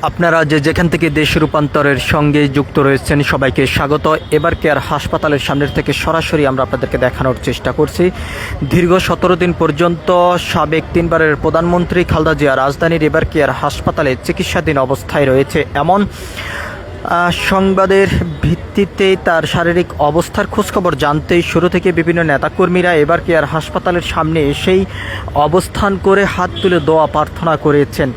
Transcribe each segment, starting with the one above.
আপনারা যেখান থেকে দেশ রূপান্তরের সঙ্গে যুক্ত রয়েছেন সবাইকে স্বাগত। এবার কেয়ার হাসপাতালের সামনের থেকে সরাসরি আমরা আপনাদেরকে দেখানোর চেষ্টা করছি। দীর্ঘ 17 দিন পর্যন্ত সাবেক 3বারের প্রধানমন্ত্রী খালেদা জিয়া রাজধানীর এবার কেয়ার হাসপাতালে চিকিৎসাধীন অবস্থায় রয়েছে। এমন সংবাদের ভিত্তিতে তার শারীরিক অবস্থার খোঁজখবর জানতেই শুরু থেকে বিভিন্ন নেতাকর্মীরা এবার কেয়ার হাসপাতালের সামনে এসেই অবস্থান করে হাত তুলে দোয়া প্রার্থনা করেছেন।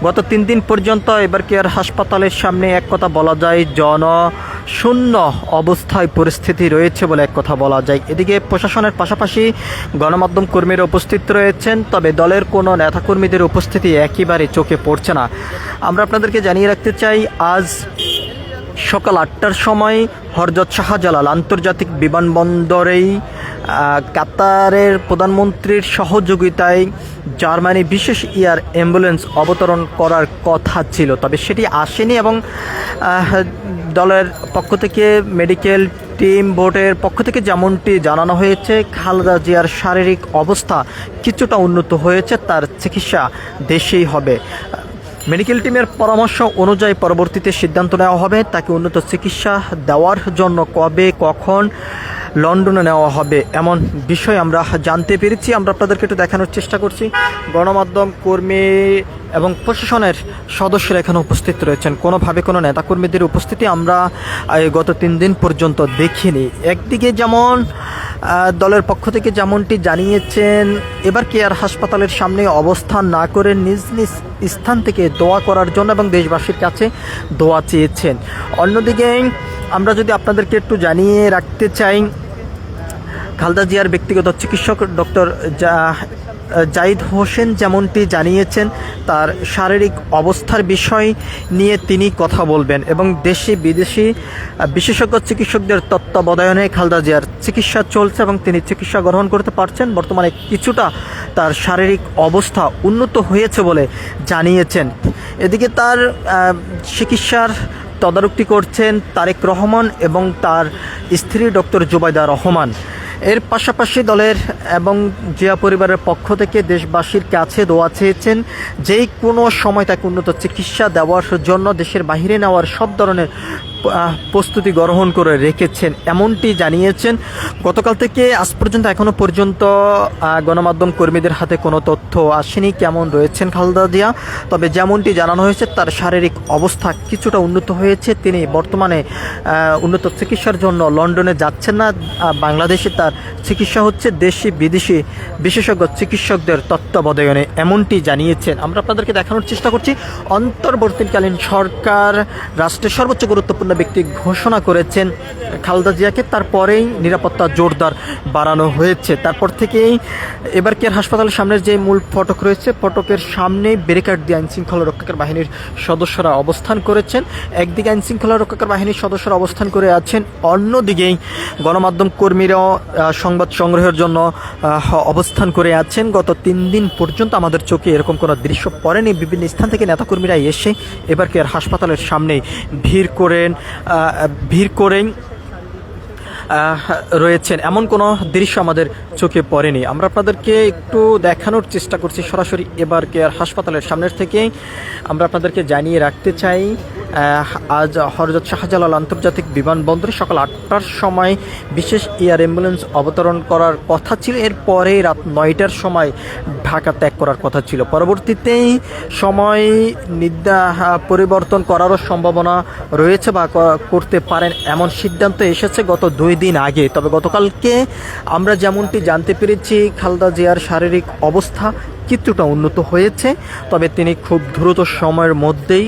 গত 3 দিন পর্যন্ত এবার কেয়ার হাসপাতালের সামনে এক কথা বলা যায় জনশূন্য অবস্থায় পরিস্থিতি রয়েছে বলে এক কথা বলা যায়। এদিকে প্রশাসনের পাশাপাশি গণমাধ্যম কর্মীরা উপস্থিত রয়েছেন, তবে দলের কোনো নেতাকর্মীদের উপস্থিতি একেবারে চোখে পড়ছে না। আমরা আপনাদেরকে জানিয়ে রাখতে চাই, আজ সকাল 8টার সময় হযরত শাহজালাল আন্তর্জাতিক বিমানবন্দরেই কাতারের প্রধানমন্ত্রীর সহযোগিতায় জার্মানি বিশেষ এয়ার অ্যাম্বুলেন্স অবতরণ করার কথা ছিল, তবে সেটি আসেনি এবং দলের পক্ষ থেকে মেডিকেল টিম বোর্ডের পক্ষ থেকে যেমনটি জানানো হয়েছে, খালেদা জিয়ার শারীরিক অবস্থা কিছুটা উন্নত হয়েছে, তার চিকিৎসা দেশেই হবে। মেডিকেল টিমের পরামর্শ অনুযায়ী পরবর্তীতে সিদ্ধান্ত নেওয়া হবে তাকে উন্নত চিকিৎসা দেওয়ার জন্য কবে কখন লন্ডনে নেওয়া হবে এমন বিষয় আমরা জানতে পেরেছি। আমরা আপনাদেরকে একটু দেখানোর চেষ্টা করছি। গণমাধ্যম কর্মী এবং প্রশাসনের সদস্যরা এখানে উপস্থিত রয়েছেন। কোনোভাবে কোনো নেতাকর্মীদের উপস্থিতি আমরা গত 3 দিন পর্যন্ত দেখিনি। একদিকে যেমন দলের পক্ষ থেকে যেমনটি জানিয়েছেন, এবার কেয়ার হাসপাতালের সামনে অবস্থান না করে নিজ নিজ স্থান থেকে দোয়া করার জন্য এবং দেশবাসীর কাছে দোয়া চেয়েছেন। অন্যদিকে আমরা যদি আপনাদেরকে একটু জানিয়ে রাখতে চাই, খালেদা জিয়ার ব্যক্তিগত চিকিৎসক ডক্টর জাহিদ হোসেন যেমনটি জানিয়েছেন, তার শারীরিক অবস্থার বিষয় নিয়ে তিনি কথা বলবেন এবং দেশি বিদেশি বিশেষজ্ঞ চিকিৎসকদের তত্ত্বাবধানে খালেদা জিয়ার চিকিৎসা চলছে এবং তিনি চিকিৎসা গ্রহণ করতে পারছেন। বর্তমানে কিছুটা তার শারীরিক অবস্থা উন্নত হয়েছে বলে জানিয়েছেন। এদিকে তার চিকিৎসার তদারকি করছেন তারেক রহমান এবং তার স্ত্রী ডক্টর জুবাইদা রহমান। এর পাশাপাশি দলের এবং জিয়া পরিবারের পক্ষ থেকে দেশবাসীর কাছে দোয়া চেয়েছেন, যেই কোনো সময় তাকে উন্নত চিকিৎসা দেওয়ার জন্য দেশের বাইরে নেওয়ার সব ধরনের প্রস্তুতি গ্রহণ করে রেখেছেন এমনটি জানিয়েছেন। গতকাল থেকে আজ পর্যন্ত এখনও পর্যন্ত গণমাধ্যম কর্মীদের হাতে কোনো তথ্য আসেনি কেমন রয়েছেন খালেদা জিয়া, তবে যেমনটি জানানো হয়েছে তার শারীরিক অবস্থা কিছুটা উন্নত হয়েছে। তিনি বর্তমানে উন্নত চিকিৎসার জন্য লন্ডনে যাচ্ছেন না, বাংলাদেশে তার চিকিৎসা হচ্ছে দেশি বিদেশি বিশেষজ্ঞ চিকিৎসকদের তত্ত্বাবধানে এমনটি জানিয়েছেন। আমরা আপনাদেরকে দেখানোর চেষ্টা করছি। অন্তর্বর্তীকালীন সরকার রাষ্ট্রের সর্বোচ্চ গুরুত্বপূর্ণ ব্যক্তি ঘোষণা করেছেন খালেদা জিয়াকে, তারপরেই নিরাপত্তা জোরদার বাড়ানো হয়েছে। তারপর থেকেই এবার কেয়ার হাসপাতালের সামনের যে মূল ফটক রয়েছে, ফটকের সামনে ব্যারিকেড দিয়ে আইনশৃঙ্খলা রক্ষাকারী বাহিনীর সদস্যরা অবস্থান করেছেন। একদিকে আইনশৃঙ্খলা রক্ষাকারী বাহিনীর সদস্যরা অবস্থান করে আছেন, অন্যদিকেই গণমাধ্যম কর্মীরাও সংবাদ সংগ্রহের জন্য অবস্থান করে আছেন। গত 3 দিন পর্যন্ত আমাদের চোখে এরকম কোনো দৃশ্য পড়েনি। বিভিন্ন স্থান থেকে নেতাকর্মীরা এসে এবার কেয়ার হাসপাতালের সামনে ভিড় করেন রয়েছেন, এমন কোনো দৃশ্য আমাদের চোখে পড়েনি। আমরা আপনাদেরকে একটু দেখানোর চেষ্টা করছি সরাসরি এবার কেয়ার হাসপাতালের সামনের থেকে। আমরা আপনাদেরকে জানিয়ে রাখতে চাই, আজ হযরত শাহজালাল আন্তর্জাতিক বিমানবন্দরে সকাল 8টার সময় বিশেষ এয়ার অ্যাম্বুলেন্স অবতরণ করার কথা ছিল। এরপরে রাত 9টার সময় ঢাকা ত্যাগ করার কথা ছিল। পরবর্তীতেই সময় পরিবর্তন করারও সম্ভাবনা রয়েছে বা করতে পারেন এমন সিদ্ধান্ত এসেছে গত 2 দিন আগে। তবে গতকালকে আমরা যেমনটি জানতে পেরেছি, খালেদা জিয়ার শারীরিক অবস্থা কিছুটা উন্নত হয়েছে, তবে তিনি খুব দ্রুত সময়ের মধ্যেই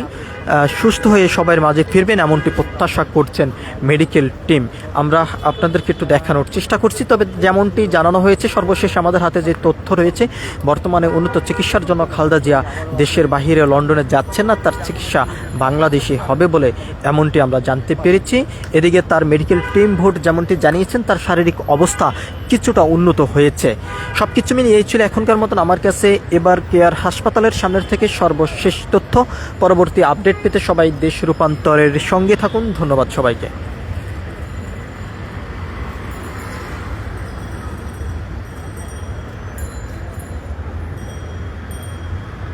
সুস্থ হয়ে সবার মাঝে ফিরবেন এমনটি প্রত্যাশা করছেন মেডিকেল টিম। আমরা আপনাদেরকে একটু দেখানোর চেষ্টা করছি। তবে যেমনটি জানানো হয়েছে, সর্বশেষ আমাদের হাতে যে তথ্য রয়েছে, বর্তমানে উন্নত চিকিৎসার জন্য খালেদা জিয়া দেশের বাহিরে লন্ডনে যাচ্ছেন না, তার চিকিৎসা বাংলাদেশে হবে বলে এমনটি আমরা জানতে পেরেছি। এদিকে তার মেডিকেল টিম বোর্ড যেমনটি জানিয়েছেন, তার শারীরিক অবস্থা কিছুটা উন্নত হয়েছে। সব কিছু মিলিয়ে এই ছিল এখনকার মতন আমার কাছে এবার কেয়ার হাসপাতালের সামনের থেকে সর্বশেষ তথ্য। পরবর্তী আপডেট পেতে সবাই দেশ রূপান্তরের সঙ্গে থাকুন। ধন্যবাদ সবাইকে।